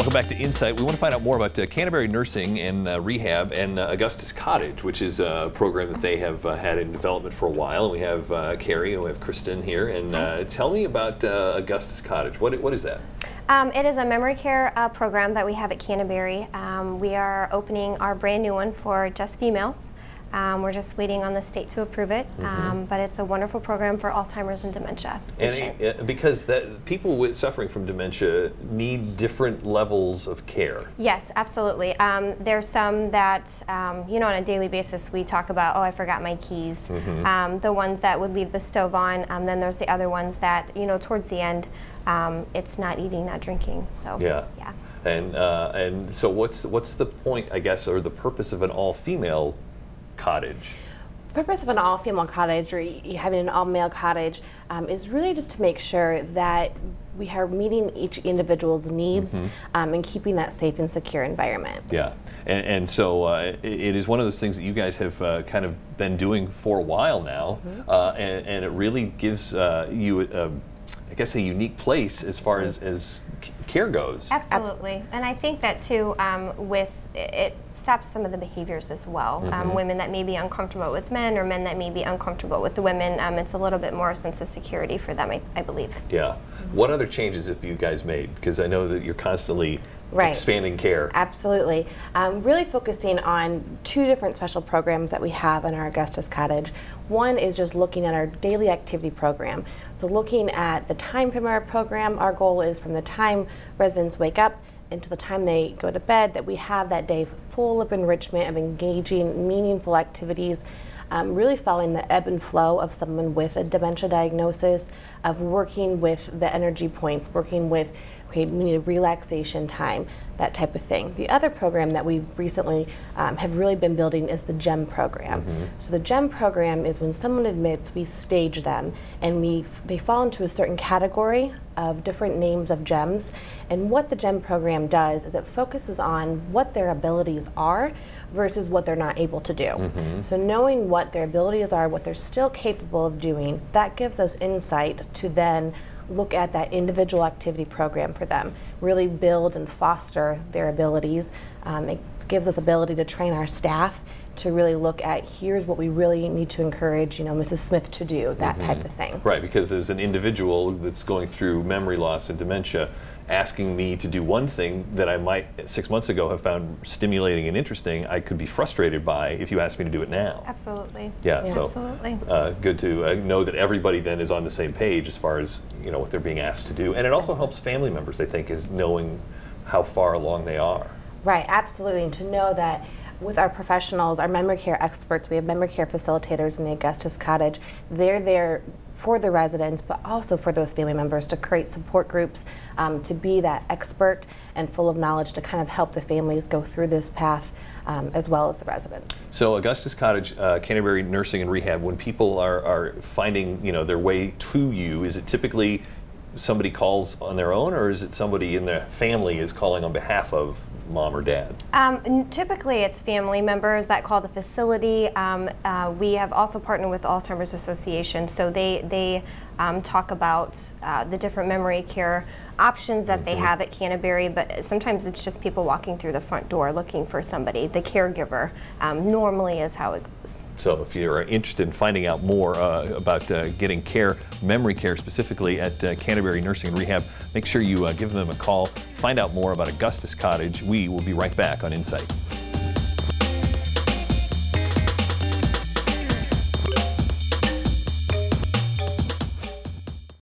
Welcome back to Insight. We want to find out more about Canterbury Nursing and Rehab and Augustus Cottage, which is a program that they have had in development for a while. And we have Carrie and we have Kristen here. And tell me about Augustus Cottage. What is that? It is a memory care program that we have at Canterbury. We are opening our brand new one for just females. We're just waiting on the state to approve it, but it's a wonderful program for Alzheimer's and dementia patients. And because people suffering from dementia need different levels of care. Yes, absolutely. There's some that, you know, on a daily basis we talk about, oh, I forgot my keys. The ones that would leave the stove on. Then there's the other ones that, you know, towards the end, it's not eating, not drinking. So yeah. Yeah. And so what's the point, I guess, or the purpose of an all-female cottage? The purpose of an all-female cottage, or having an all-male cottage, is really just to make sure that we are meeting each individual's needs and keeping that safe and secure environment. Yeah, and so it is one of those things that you guys have kind of been doing for a while now, and it really gives you I guess a unique place as far as care goes. Absolutely. And I think that too, it stops some of the behaviors as well. Women that may be uncomfortable with men, or men that may be uncomfortable with the women, it's a little bit more a sense of security for them, I believe. Yeah. What other changes have you guys made? Because I know that you're constantly expanding care. Absolutely. Really focusing on two different special programs that we have in our Augustus Cottage. One is just looking at our daily activity program. So looking at the time from our program, our goal is from the time residents wake up until the time they go to bed, that we have that day full of enrichment, of engaging, meaningful activities, really following the ebb and flow of someone with a dementia diagnosis, of working with the energy points, working with, okay, we need a relaxation time, that type of thing. The other program that we recently have really been building is the GEM program. So the GEM program is when someone admits, we stage them, and they fall into a certain category of different names of GEMs. And what the GEM program does is it focuses on what their abilities are versus what they're not able to do. So knowing what their abilities are, what they're still capable of doing, that gives us insight to then look at that individual activity program for them, really build and foster their abilities. It gives us ability to train our staff to really look at, here's what we really need to encourage, you know, Mrs. Smith to do, that type of thing. Right, because as an individual that's going through memory loss and dementia, asking me to do one thing that I might 6 months ago have found stimulating and interesting, I could be frustrated by if you asked me to do it now. Absolutely. Yeah, so absolutely. Good to know that everybody then is on the same page as far as, you know, what they're being asked to do. And it also helps family members, I think, is knowing how far along they are. Right, absolutely. And to know that with our professionals, our memory care experts, we have memory care facilitators in the Augustus Cottage. They're there for the residents, but also for those family members, to create support groups, to be that expert and full of knowledge to kind of help the families go through this path, as well as the residents. So Augustus Cottage, Canterbury Nursing and Rehab, when people are finding, you know, their way to you, is it typically somebody calls on their own, or is it somebody in their family is calling on behalf of mom or dad? Typically it's family members that call the facility. We have also partnered with Alzheimer's Association, so they talk about the different memory care options that they have at Canterbury, but sometimes it's just people walking through the front door looking for somebody. The caregiver normally is how it goes. So if you're interested in finding out more about getting care, memory care specifically at Canterbury Nursing and Rehab, make sure you give them a call, find out more about Augustus Cottage. We will be right back on Insight.